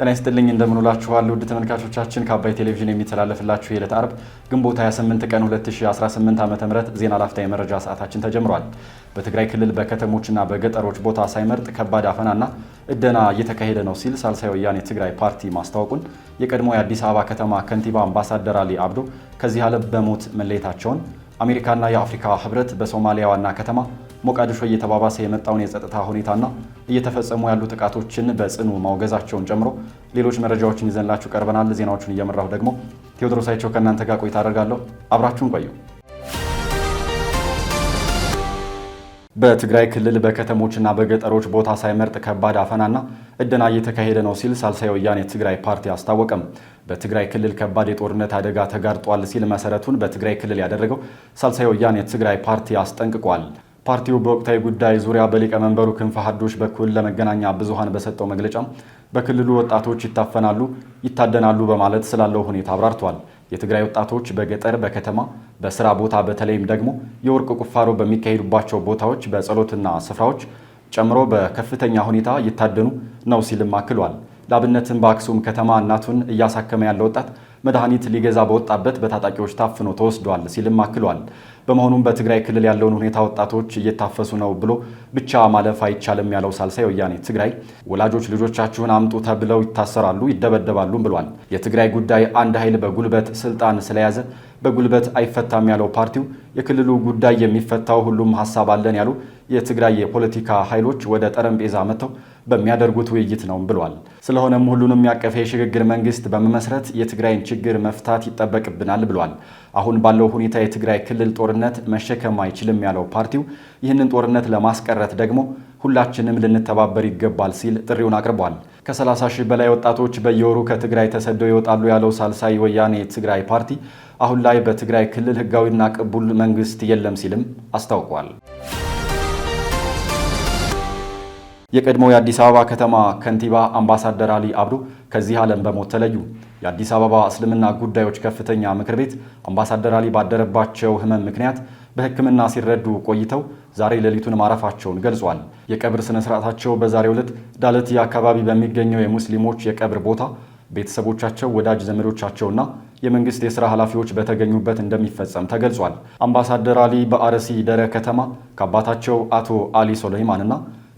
ጤና ይስጥልኝ እንደምንውላችኋል ውድ ተመልካቾቻችን ከአባይ ቴሌቪዥን የሚተላለፍላችሁ የዕለት አርብ ግንቦት 28 ቀን 2018 ዓ.ም ዜና ላፍታ የመረጃ ሰዓታችን ተጀምሯል። በትግራይ ክልል በከተሞችና በገጠሮች ቦታ ሳይመርጥ ከባድ አፈናና እደና እየተካሄደ ነው ሲል ሳልሳይ ወያኔ ትግራይ ፓርቲ ማስታወቁን የቀድሞ የአዲስ አበባ ከተማ ከንቲባ አምባሳደር አሊ አብዶ ከዚህ ዓለም በሞት መለየታቸውን አሜሪካና የአፍሪካ ህብረት በሶማሊያ ዋና ከተማ ሞቃዲሾ እየተባባሰ የመጣውን የጸጥታ ሁኔታና እየተፈጸሙ ያሉ ጥቃቶችን በጽኑ ማውገዛቸውን ጨምሮ ሌሎች መረጃዎችን ይዘንላችሁ ቀርበናል። ዜናዎቹን እየመራሁ ደግሞ ቴዎድሮስ አይቸው ከእናንተ ጋር ቆይታ አደርጋለሁ። አብራችሁን ቆዩ። በትግራይ ክልል በከተሞችና በገጠሮች ቦታ ሳይመርጥ ከባድ አፈናና እደና እየተካሄደ ነው ሲል ሳልሳይ ወያኔ ትግራይ ፓርቲ አስታወቀም። በትግራይ ክልል ከባድ የጦርነት አደጋ ተጋርጧል ሲል መሰረቱን በትግራይ ክልል ያደረገው ሳልሳይ ወያኔ ትግራይ ፓርቲ አስጠንቅቋል። ፓርቲው በወቅታዊ ጉዳይ ዙሪያ በሊቀመንበሩ ክንፈ ሀዱሽ በኩል ለመገናኛ ብዙሃን በሰጠው መግለጫ በክልሉ ወጣቶች ይታፈናሉ፣ ይታደናሉ በማለት ስላለው ሁኔታ አብራርቷል። የትግራይ ወጣቶች በገጠር፣ በከተማ፣ በስራ ቦታ በተለይም ደግሞ የወርቅ ቁፋሮ በሚካሄዱባቸው ቦታዎች በጸሎትና ስፍራዎች ጨምሮ በከፍተኛ ሁኔታ ይታደኑ ነው ሲልም አክሏል። ለአብነትም በአክሱም ከተማ እናቱን እያሳከመ ያለ ወጣት መድኃኒት ሊገዛ በወጣበት በታጣቂዎች ታፍኖ ተወስዷል ሲልም አክሏል። በመሆኑም በትግራይ ክልል ያለውን ሁኔታ ወጣቶች እየታፈሱ ነው ብሎ ብቻ ማለፍ አይቻልም ያለው ሳልሳይ ወያኔ ትግራይ ወላጆች ልጆቻችሁን አምጡ ተብለው ይታሰራሉ፣ ይደበደባሉ ብሏል። የትግራይ ጉዳይ አንድ ኃይል በጉልበት ስልጣን ስለያዘ በጉልበት አይፈታም ያለው ፓርቲው የክልሉ ጉዳይ የሚፈታው ሁሉም ሀሳብ አለን ያሉ የትግራይ የፖለቲካ ኃይሎች ወደ ጠረጴዛ መጥተው በሚያደርጉት ውይይት ነው ብሏል። ስለሆነም ሁሉንም ያቀፈ የሽግግር መንግስት በመመስረት የትግራይን ችግር መፍታት ይጠበቅብናል ብሏል። አሁን ባለው ሁኔታ የትግራይ ክልል ጦርነት መሸከም አይችልም ያለው ፓርቲው ይህንን ጦርነት ለማስቀረት ደግሞ ሁላችንም ልንተባበር ይገባል ሲል ጥሪውን አቅርቧል። ከ30 ሺህ በላይ ወጣቶች በየወሩ ከትግራይ ተሰደው ይወጣሉ ያለው ሳልሳይ ወያኔ ትግራይ ፓርቲ አሁን ላይ በትግራይ ክልል ህጋዊና ቅቡል መንግስት የለም ሲልም አስታውቋል። የቀድሞ የአዲስ አበባ ከተማ ከንቲባ አምባሳደር አሊ አብዶ ከዚህ ዓለም በሞት ተለዩ። የአዲስ አበባ እስልምና ጉዳዮች ከፍተኛ ምክር ቤት አምባሳደር አሊ ባደረባቸው ህመም ምክንያት በሕክምና ሲረዱ ቆይተው ዛሬ ሌሊቱን ማረፋቸውን ገልጿል። የቀብር ስነ ስርዓታቸው በዛሬው ዕለት ዳለቲ አካባቢ በሚገኘው የሙስሊሞች የቀብር ቦታ ቤተሰቦቻቸው፣ ወዳጅ ዘመዶቻቸውና የመንግስት የሥራ ኃላፊዎች በተገኙበት እንደሚፈጸም ተገልጿል። አምባሳደር አሊ በአርሲ ደረ ከተማ ከአባታቸው አቶ አሊ ሶለይማንና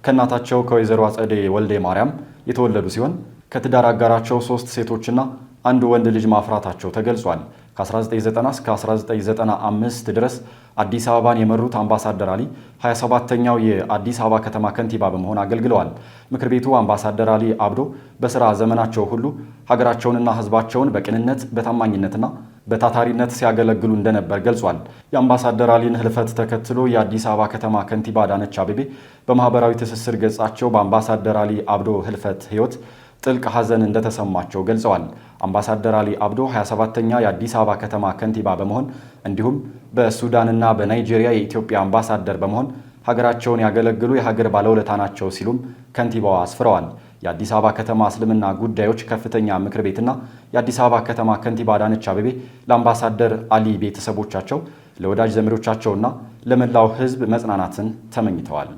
ከእናታቸው ከወይዘሮ አጸዴ ወልዴ ማርያም የተወለዱ ሲሆን ከትዳር አጋራቸው 3 ሴቶችና አንድ ወንድ ልጅ ማፍራታቸው ተገልጿል። ከ1990 እስከ 1995 ድረስ አዲስ አበባን የመሩት አምባሳደር አሊ 27ኛው የአዲስ አበባ ከተማ ከንቲባ በመሆን አገልግለዋል። ምክር ቤቱ አምባሳደር አሊ አብዶ በሥራ ዘመናቸው ሁሉ ሀገራቸውንና ሕዝባቸውን በቅንነት በታማኝነትና በታታሪነት ሲያገለግሉ እንደነበር ገልጿል። የአምባሳደር አሊን ህልፈት ተከትሎ የአዲስ አበባ ከተማ ከንቲባ አዳነች አቤቤ በማህበራዊ ትስስር ገጻቸው በአምባሳደር አሊ አብዶ ህልፈት ህይወት ጥልቅ ሐዘን እንደተሰማቸው ገልጸዋል። አምባሳደር አሊ አብዶ 27ኛ የአዲስ አበባ ከተማ ከንቲባ በመሆን እንዲሁም በሱዳንና በናይጄሪያ የኢትዮጵያ አምባሳደር በመሆን ሀገራቸውን ያገለግሉ የሀገር ባለውለታ ናቸው ሲሉም ከንቲባዋ አስፍረዋል። የአዲስ አበባ ከተማ እስልምና ጉዳዮች ከፍተኛ ምክር ቤትና የአዲስ አበባ ከተማ ከንቲባ አዳነች አቤቤ ለአምባሳደር አሊ ቤተሰቦቻቸው፣ ለወዳጅ ዘመዶቻቸውና ለመላው ህዝብ መጽናናትን ተመኝተዋል።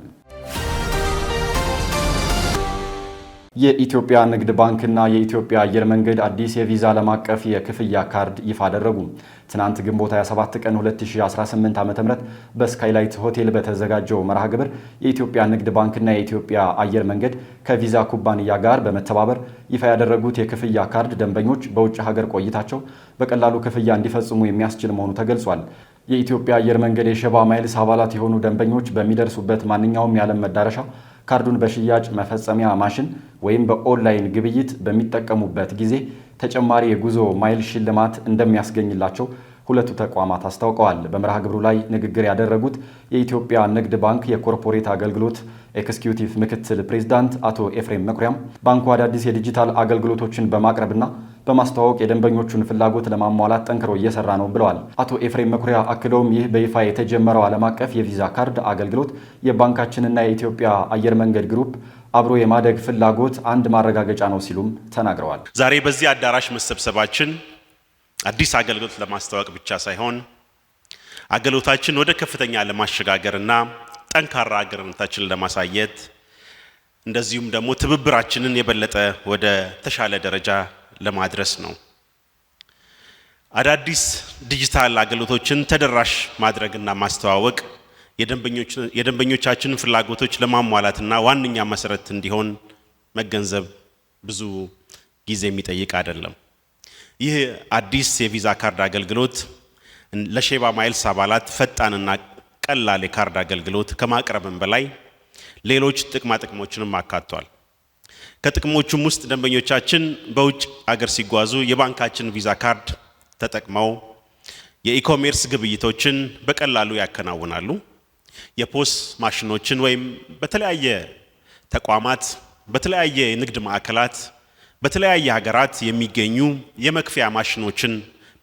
የኢትዮጵያ ንግድ ባንክና የኢትዮጵያ አየር መንገድ አዲስ የቪዛ ዓለም አቀፍ የክፍያ ካርድ ይፋ አደረጉ። ትናንት ግንቦት 27 ቀን 2018 ዓ.ም በስካይላይት ሆቴል በተዘጋጀው መርሃ ግብር የኢትዮጵያ ንግድ ባንክና የኢትዮጵያ አየር መንገድ ከቪዛ ኩባንያ ጋር በመተባበር ይፋ ያደረጉት የክፍያ ካርድ ደንበኞች በውጭ ሀገር ቆይታቸው በቀላሉ ክፍያ እንዲፈጽሙ የሚያስችል መሆኑ ተገልጿል። የኢትዮጵያ አየር መንገድ የሸባ ማይልስ አባላት የሆኑ ደንበኞች በሚደርሱበት ማንኛውም የዓለም መዳረሻ ካርዱን በሽያጭ መፈጸሚያ ማሽን ወይም በኦንላይን ግብይት በሚጠቀሙበት ጊዜ ተጨማሪ የጉዞ ማይል ሽልማት እንደሚያስገኝላቸው ሁለቱ ተቋማት አስታውቀዋል። በመርሃ ግብሩ ላይ ንግግር ያደረጉት የኢትዮጵያ ንግድ ባንክ የኮርፖሬት አገልግሎት ኤክስኪዩቲቭ ምክትል ፕሬዝዳንት አቶ ኤፍሬም መኩሪያም ባንኩ አዳዲስ የዲጂታል አገልግሎቶችን በማቅረብና በማስተዋወቅ የደንበኞቹን ፍላጎት ለማሟላት ጠንክሮ እየሰራ ነው ብለዋል። አቶ ኤፍሬም መኩሪያ አክለውም ይህ በይፋ የተጀመረው ዓለም አቀፍ የቪዛ ካርድ አገልግሎት የባንካችንና የኢትዮጵያ አየር መንገድ ግሩፕ አብሮ የማደግ ፍላጎት አንድ ማረጋገጫ ነው ሲሉም ተናግረዋል። ዛሬ በዚህ አዳራሽ መሰብሰባችን አዲስ አገልግሎት ለማስተዋወቅ ብቻ ሳይሆን አገልግሎታችን ወደ ከፍተኛ ለማሸጋገርና ጠንካራ አገርነታችንን ለማሳየት እንደዚሁም ደግሞ ትብብራችንን የበለጠ ወደ ተሻለ ደረጃ ለማድረስ ነው። አዳዲስ ዲጂታል አገልግሎቶችን ተደራሽ ማድረግና ማስተዋወቅ የደንበኞቻችንን ፍላጎቶች ለማሟላትና ዋነኛ መሰረት እንዲሆን መገንዘብ ብዙ ጊዜ የሚጠይቅ አይደለም። ይህ አዲስ የቪዛ ካርድ አገልግሎት ለሼባ ማይልስ አባላት ፈጣንና ቀላል የካርድ አገልግሎት ከማቅረብም በላይ ሌሎች ጥቅሞችንም አካቷል። ከጥቅሞቹም ውስጥ ደንበኞቻችን በውጭ ሀገር ሲጓዙ የባንካችን ቪዛ ካርድ ተጠቅመው የኢኮሜርስ ግብይቶችን በቀላሉ ያከናውናሉ። የፖስ ማሽኖችን ወይም በተለያየ ተቋማት፣ በተለያየ የንግድ ማዕከላት፣ በተለያየ ሀገራት የሚገኙ የመክፈያ ማሽኖችን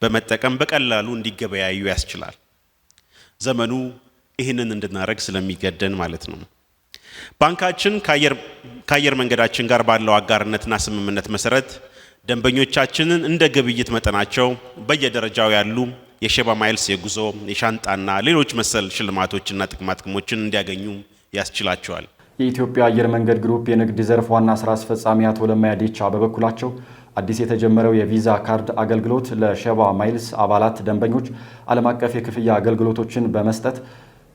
በመጠቀም በቀላሉ እንዲገበያዩ ያስችላል። ዘመኑ ይህንን እንድናደርግ ስለሚገደን ማለት ነው። ባንካችን ከአየር መንገዳችን ጋር ባለው አጋርነትና ስምምነት መሰረት ደንበኞቻችንን እንደ ግብይት መጠናቸው በየደረጃው ያሉ የሼባ ማይልስ የጉዞ የሻንጣና ሌሎች መሰል ሽልማቶችና ጥቅሞችን እንዲያገኙ ያስችላቸዋል። የኢትዮጵያ አየር መንገድ ግሩፕ የንግድ ዘርፍ ዋና ስራ አስፈጻሚ አቶ ለማ ያዴቻ በበኩላቸው አዲስ የተጀመረው የቪዛ ካርድ አገልግሎት ለሼባ ማይልስ አባላት ደንበኞች ዓለም አቀፍ የክፍያ አገልግሎቶችን በመስጠት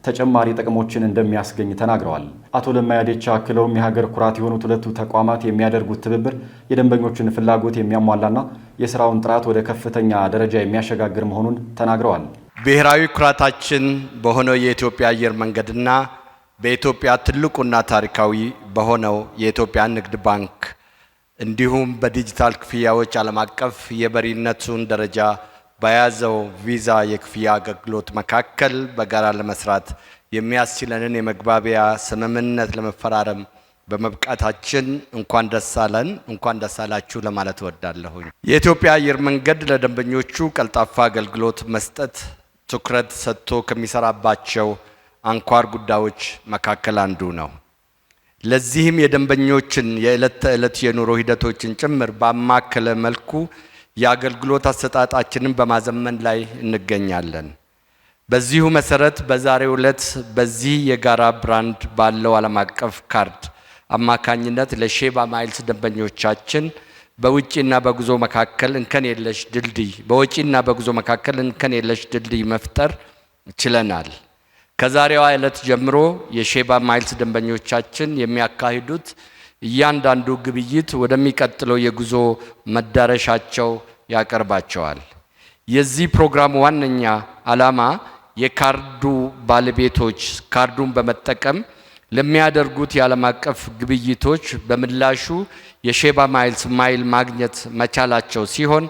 ተጨማሪ ጥቅሞችን እንደሚያስገኝ ተናግረዋል። አቶ ለማ ያዴቻ አክለውም የሀገር ኩራት የሆኑት ሁለቱ ተቋማት የሚያደርጉት ትብብር የደንበኞችን ፍላጎት የሚያሟላና የስራውን ጥራት ወደ ከፍተኛ ደረጃ የሚያሸጋግር መሆኑን ተናግረዋል። ብሔራዊ ኩራታችን በሆነው የኢትዮጵያ አየር መንገድና በኢትዮጵያ ትልቁና ታሪካዊ በሆነው የኢትዮጵያ ንግድ ባንክ እንዲሁም በዲጂታል ክፍያዎች ዓለም አቀፍ የበሪነቱን ደረጃ በያዘው ቪዛ የክፍያ አገልግሎት መካከል በጋራ ለመስራት የሚያስችለንን የመግባቢያ ስምምነት ለመፈራረም በመብቃታችን እንኳን ደስ አለን፣ እንኳን ደስ አላችሁ ለማለት እወዳለሁኝ። የኢትዮጵያ አየር መንገድ ለደንበኞቹ ቀልጣፋ አገልግሎት መስጠት ትኩረት ሰጥቶ ከሚሰራባቸው አንኳር ጉዳዮች መካከል አንዱ ነው። ለዚህም የደንበኞችን የዕለት ተዕለት የኑሮ ሂደቶችን ጭምር ባማከለ መልኩ የአገልግሎት አሰጣጣችንን በማዘመን ላይ እንገኛለን። በዚሁ መሰረት በዛሬው ዕለት በዚህ የጋራ ብራንድ ባለው ዓለም አቀፍ ካርድ አማካኝነት ለሼባ ማይልስ ደንበኞቻችን በውጪና በጉዞ መካከል እንከን የለሽ ድልድይ መፍጠር ችለናል። ከዛሬዋ ዕለት ጀምሮ የሼባ ማይልስ ደንበኞቻችን የሚያካሂዱት እያንዳንዱ ግብይት ወደሚቀጥለው የጉዞ መዳረሻቸው ያቀርባቸዋል። የዚህ ፕሮግራም ዋነኛ ዓላማ የካርዱ ባለቤቶች ካርዱን በመጠቀም ለሚያደርጉት የዓለም አቀፍ ግብይቶች በምላሹ የሼባ ማይልስ ማይል ማግኘት መቻላቸው ሲሆን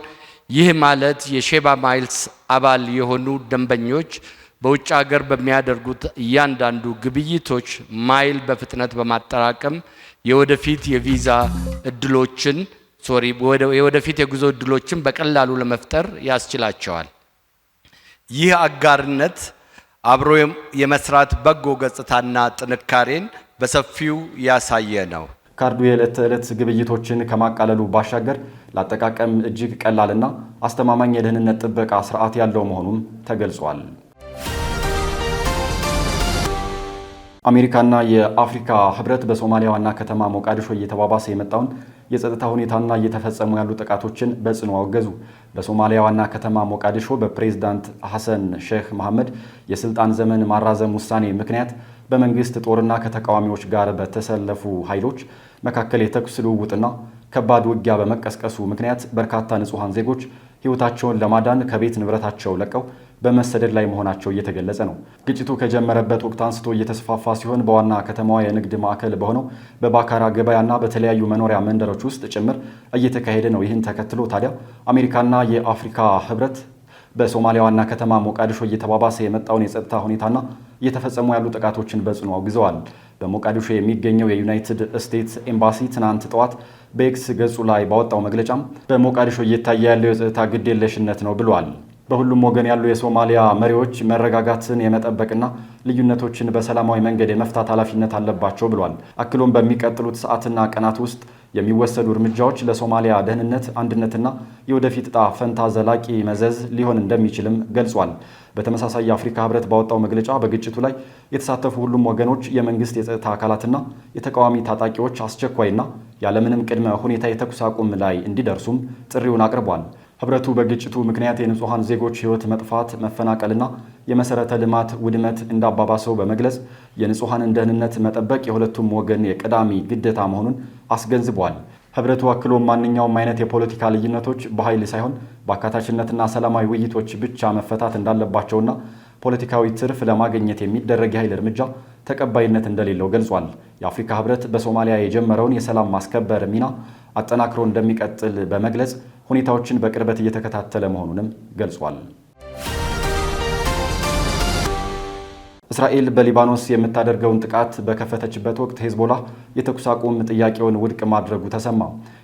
ይህ ማለት የሼባ ማይልስ አባል የሆኑ ደንበኞች በውጭ ሀገር በሚያደርጉት እያንዳንዱ ግብይቶች ማይል በፍጥነት በማጠራቀም የወደፊት የጉዞ እድሎችን በቀላሉ ለመፍጠር ያስችላቸዋል። ይህ አጋርነት አብሮ የመስራት በጎ ገጽታና ጥንካሬን በሰፊው ያሳየ ነው። ካርዱ የዕለት ተዕለት ግብይቶችን ከማቃለሉ ባሻገር ለአጠቃቀም እጅግ ቀላልና አስተማማኝ የደህንነት ጥበቃ ስርዓት ያለው መሆኑም ተገልጿል። አሜሪካና የአፍሪካ ህብረት በሶማሊያ ዋና ከተማ ሞቃዲሾ እየተባባሰ የመጣውን የጸጥታ ሁኔታና እየተፈጸሙ ያሉ ጥቃቶችን በጽኑ አወገዙ። በሶማሊያ ዋና ከተማ ሞቃዲሾ በፕሬዝዳንት ሐሰን ሼክ መሐመድ የስልጣን ዘመን ማራዘም ውሳኔ ምክንያት በመንግስት ጦርና ከተቃዋሚዎች ጋር በተሰለፉ ኃይሎች መካከል የተኩስ ልውውጥና ከባድ ውጊያ በመቀስቀሱ ምክንያት በርካታ ንጹሃን ዜጎች ህይወታቸውን ለማዳን ከቤት ንብረታቸው ለቀው በመሰደድ ላይ መሆናቸው እየተገለጸ ነው። ግጭቱ ከጀመረበት ወቅት አንስቶ እየተስፋፋ ሲሆን በዋና ከተማዋ የንግድ ማዕከል በሆነው በባካራ ገበያና በተለያዩ መኖሪያ መንደሮች ውስጥ ጭምር እየተካሄደ ነው። ይህን ተከትሎ ታዲያ አሜሪካና የአፍሪካ ህብረት በሶማሊያ ዋና ከተማ ሞቃዲሾ እየተባባሰ የመጣውን የጸጥታ ሁኔታና እየተፈጸሙ ያሉ ጥቃቶችን በጽኑ አውግዘዋል። በሞቃዲሾ የሚገኘው የዩናይትድ ስቴትስ ኤምባሲ ትናንት ጠዋት በኤክስ ገጹ ላይ ባወጣው መግለጫም በሞቃዲሾ እየታየ ያለው የጸጥታ ግዴለሽነት ነው ብሏል። በሁሉም ወገን ያሉ የሶማሊያ መሪዎች መረጋጋትን የመጠበቅና ልዩነቶችን በሰላማዊ መንገድ የመፍታት ኃላፊነት አለባቸው ብሏል። አክሎም በሚቀጥሉት ሰዓትና ቀናት ውስጥ የሚወሰዱ እርምጃዎች ለሶማሊያ ደህንነት፣ አንድነትና የወደፊት ዕጣ ፈንታ ዘላቂ መዘዝ ሊሆን እንደሚችልም ገልጿል። በተመሳሳይ የአፍሪካ ህብረት ባወጣው መግለጫ በግጭቱ ላይ የተሳተፉ ሁሉም ወገኖች የመንግስት የጸጥታ አካላትና የተቃዋሚ ታጣቂዎች አስቸኳይና ያለምንም ቅድመ ሁኔታ የተኩስ አቁም ላይ እንዲደርሱም ጥሪውን አቅርቧል። ህብረቱ በግጭቱ ምክንያት የንጹሃን ዜጎች ህይወት መጥፋት፣ መፈናቀልና የመሰረተ ልማት ውድመት እንዳባባሰው በመግለጽ የንጹሃንን ደህንነት መጠበቅ የሁለቱም ወገን የቀዳሚ ግዴታ መሆኑን አስገንዝቧል። ህብረቱ አክሎ ማንኛውም አይነት የፖለቲካ ልዩነቶች በኃይል ሳይሆን በአካታችነትና ሰላማዊ ውይይቶች ብቻ መፈታት እንዳለባቸውና ፖለቲካዊ ትርፍ ለማግኘት የሚደረግ የኃይል እርምጃ ተቀባይነት እንደሌለው ገልጿል። የአፍሪካ ህብረት በሶማሊያ የጀመረውን የሰላም ማስከበር ሚና አጠናክሮ እንደሚቀጥል በመግለጽ ሁኔታዎችን በቅርበት እየተከታተለ መሆኑንም ገልጿል። እስራኤል በሊባኖስ የምታደርገውን ጥቃት በከፈተችበት ወቅት ሄዝቦላ የተኩስ አቁም ጥያቄውን ውድቅ ማድረጉ ተሰማ።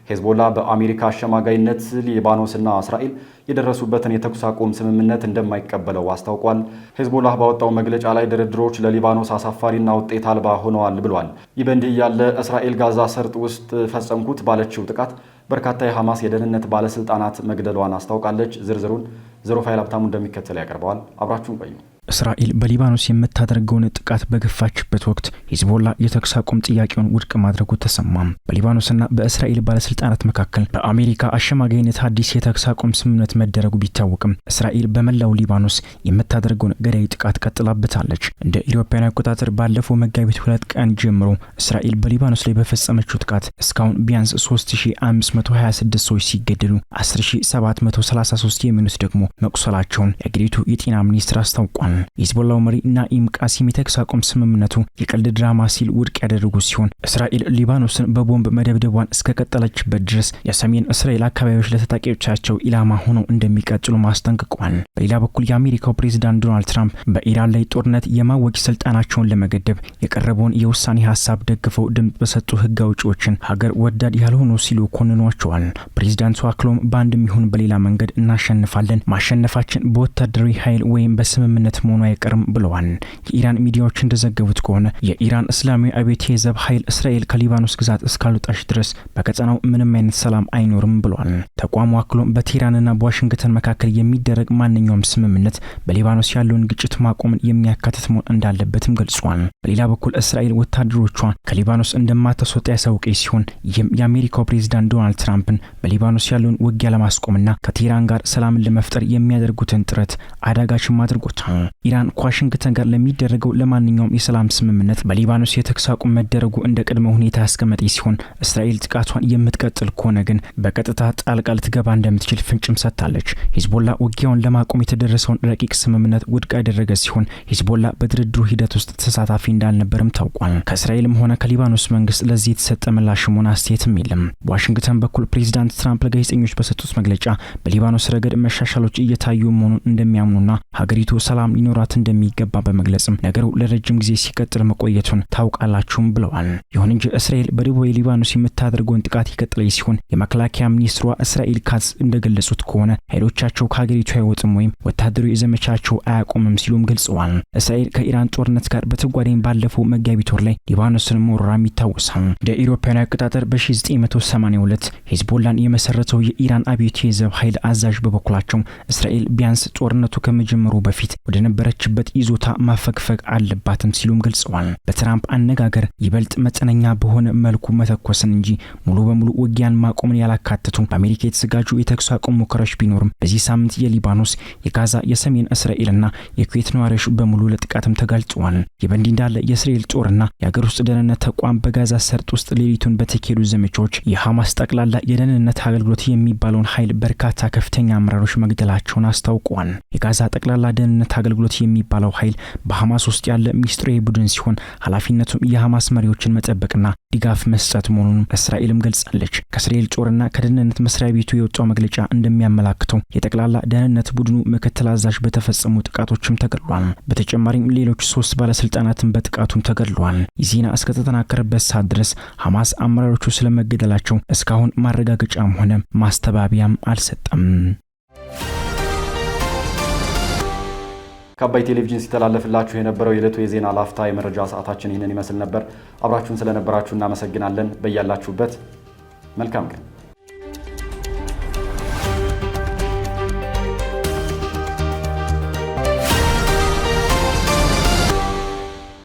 ሄዝቦላ በአሜሪካ አሸማጋይነት ሊባኖስና እስራኤል የደረሱበትን የተኩስ አቁም ስምምነት እንደማይቀበለው አስታውቋል። ሄዝቦላ ባወጣው መግለጫ ላይ ድርድሮች ለሊባኖስ አሳፋሪና ውጤት አልባ ሆነዋል ብሏል። ይህ በእንዲህ ያለ እስራኤል ጋዛ ሰርጥ ውስጥ ፈጸምኩት ባለችው ጥቃት በርካታ የሐማስ የደህንነት ባለስልጣናት መግደሏን አስታውቃለች። ዝርዝሩን ዞሮፋይል ሀብታሙ እንደሚከተል ያቀርበዋል። አብራችሁን ቆዩ። እስራኤል በሊባኖስ የምታደርገውን ጥቃት በገፋችበት ወቅት ሂዝቦላ የተኩስ አቁም ጥያቄውን ውድቅ ማድረጉ ተሰማ። በሊባኖስና በእስራኤል ባለስልጣናት መካከል በአሜሪካ አሸማጋይነት አዲስ የተኩስ አቁም ስምምነት መደረጉ ቢታወቅም እስራኤል በመላው ሊባኖስ የምታደርገውን ገዳይ ጥቃት ቀጥላበታለች። እንደ ኢትዮጵያን አቆጣጠር ባለፈው መጋቢት 2 ቀን ጀምሮ እስራኤል በሊባኖስ ላይ በፈጸመችው ጥቃት እስካሁን ቢያንስ 3526 ሰዎች ሲገደሉ 10733 የሚሆኑት ደግሞ መቁሰላቸውን የአገሪቱ የጤና ሚኒስትር አስታውቋል። የሂዝቦላው መሪ ናኢም ቃሲም የተኩስ አቁም ስምምነቱ የቀልድ ድራማ ሲል ውድቅ ያደረጉ ሲሆን እስራኤል ሊባኖስን በቦምብ መደብደቧን እስከቀጠለችበት ድረስ የሰሜን እስራኤል አካባቢዎች ለታጣቂዎቻቸው ኢላማ ሆነው እንደሚቀጥሉ ማስጠንቅቀዋል። በሌላ በኩል የአሜሪካው ፕሬዝዳንት ዶናልድ ትራምፕ በኢራን ላይ ጦርነት የማወጅ ስልጣናቸውን ለመገደብ የቀረበውን የውሳኔ ሀሳብ ደግፈው ድምፅ በሰጡ ህግ አውጪዎችን ሀገር ወዳድ ያልሆኑ ሲሉ ኮንኗቸዋል። ፕሬዝዳንቱ አክሎም በአንድም ይሁን በሌላ መንገድ እናሸንፋለን፣ ማሸነፋችን በወታደራዊ ኃይል ወይም በስምምነት መሆኑ አይቀርም ብለዋል። የኢራን ሚዲያዎች እንደዘገቡት ከሆነ የኢራን እስላማዊ አብዮታዊ ዘብ ኃይል እስራኤል ከሊባኖስ ግዛት እስካልወጣች ድረስ በቀጠናው ምንም አይነት ሰላም አይኖርም ብለዋል። ተቋሙ አክሎም በቴህራንና በዋሽንግተን መካከል የሚደረግ ማንኛውም ስምምነት በሊባኖስ ያለውን ግጭት ማቆምን የሚያካትት መሆን እንዳለበትም ገልጿል። በሌላ በኩል እስራኤል ወታደሮቿን ከሊባኖስ እንደማታስወጣ ያሳወቀች ሲሆን ይህም የአሜሪካው ፕሬዝዳንት ዶናልድ ትራምፕን በሊባኖስ ያለውን ውጊያ ለማስቆምና ከቴህራን ጋር ሰላምን ለመፍጠር የሚያደርጉትን ጥረት አዳጋችም አድርጎታል። ኢራን ከዋሽንግተን ጋር ለሚደረገው ለማንኛውም የሰላም ስምምነት በሊባኖስ የተኩስ አቁም መደረጉ እንደ ቅድመ ሁኔታ ያስቀመጠ ሲሆን እስራኤል ጥቃቷን የምትቀጥል ከሆነ ግን በቀጥታ ጣልቃ ልትገባ እንደምትችል ፍንጭም ሰጥታለች። ሂዝቦላ ውጊያውን ለማቆም የተደረሰውን ረቂቅ ስምምነት ውድቅ ያደረገ ሲሆን ሂዝቦላ በድርድሩ ሂደት ውስጥ ተሳታፊ እንዳልነበረም ታውቋል። ከእስራኤልም ሆነ ከሊባኖስ መንግስት ለዚህ የተሰጠ ምላሽም ሆነ አስተያየትም የለም። በዋሽንግተን በኩል ፕሬዝዳንት ትራምፕ ለጋዜጠኞች በሰጡት መግለጫ በሊባኖስ ረገድ መሻሻሎች እየታዩ መሆኑን እንደሚያምኑና ሀገሪቱ ሰላም ሊኖራት እንደሚገባ በመግለጽም ነገሩ ለረጅም ጊዜ ሲቀጥል መቆየቱን ታውቃላችሁም ብለዋል። ይሁን እንጂ እስራኤል በደቡባዊ ሊባኖስ የምታደርገውን ጥቃት የቀጠለች ሲሆን የመከላከያ ሚኒስትሯ እስራኤል ካትዝ እንደገለጹት ከሆነ ኃይሎቻቸው ከሀገሪቱ አይወጡም ወይም ወታደራዊ ዘመቻቸው አያቆምም ሲሉም ገልጸዋል። እስራኤል ከኢራን ጦርነት ጋር በተጓዳኝ ባለፈው መጋቢት ወር ላይ ሊባኖስን መውረራም ይታወሳል። እንደ ኢሮፓውያን አቆጣጠር በ1982 ሂዝቦላን የመሰረተው የኢራን አብዮታዊ ዘብ ኃይል አዛዥ በበኩላቸው እስራኤል ቢያንስ ጦርነቱ ከመጀመሩ በፊት ወደ ነበረችበት ይዞታ ማፈግፈግ አለባትም ሲሉም ገልጸዋል። በትራምፕ አነጋገር ይበልጥ መጠነኛ በሆነ መልኩ መተኮስን እንጂ ሙሉ በሙሉ ውጊያን ማቆምን ያላካተቱ በአሜሪካ የተዘጋጁ የተኩስ አቁም ሙከራዎች ቢኖርም በዚህ ሳምንት የሊባኖስ፣ የጋዛ፣ የሰሜን እስራኤልና የኩዌት ነዋሪዎች በሙሉ ለጥቃትም ተጋልጠዋል። ይህ በእንዲህ እንዳለ የእስራኤል ጦርና የሀገር ውስጥ ደህንነት ተቋም በጋዛ ሰርጥ ውስጥ ሌሊቱን በተካሄዱ ዘመቻዎች የሐማስ ጠቅላላ የደህንነት አገልግሎት የሚባለውን ኃይል በርካታ ከፍተኛ አመራሮች መግደላቸውን አስታውቀዋል። የጋዛ ጠቅላላ ደህንነት አገልግሎት የሚባለው ኃይል በሐማስ ውስጥ ያለ ሚስጥራዊ ቡድን ሲሆን ኃላፊነቱም የሐማስ መሪዎችን መጠበቅና ድጋፍ መስጠት መሆኑን እስራኤልም ገልጻለች። ከእስራኤል ጦርና ከደህንነት መስሪያ ቤቱ የወጣው መግለጫ እንደሚያመላክተው የጠቅላላ ደህንነት ቡድኑ ምክትል አዛዥ በተፈጸሙ ጥቃቶችም ተገድሏል። በተጨማሪም ሌሎች 3 ባለስልጣናትን በጥቃቱም ተገድሏል። ይህ ዜና እስከተጠናከረበት ሰዓት ድረስ ሐማስ አመራሮቹ ስለመገደላቸው እስካሁን ማረጋገጫም ሆነ ማስተባበያም አልሰጠም። ከአባይ ቴሌቪዥን ሲተላለፍላችሁ የነበረው የዕለቱ የዜና ላፍታ የመረጃ ሰዓታችን ይህንን ይመስል ነበር። አብራችሁን ስለነበራችሁ እናመሰግናለን። በያላችሁበት መልካም ቀን።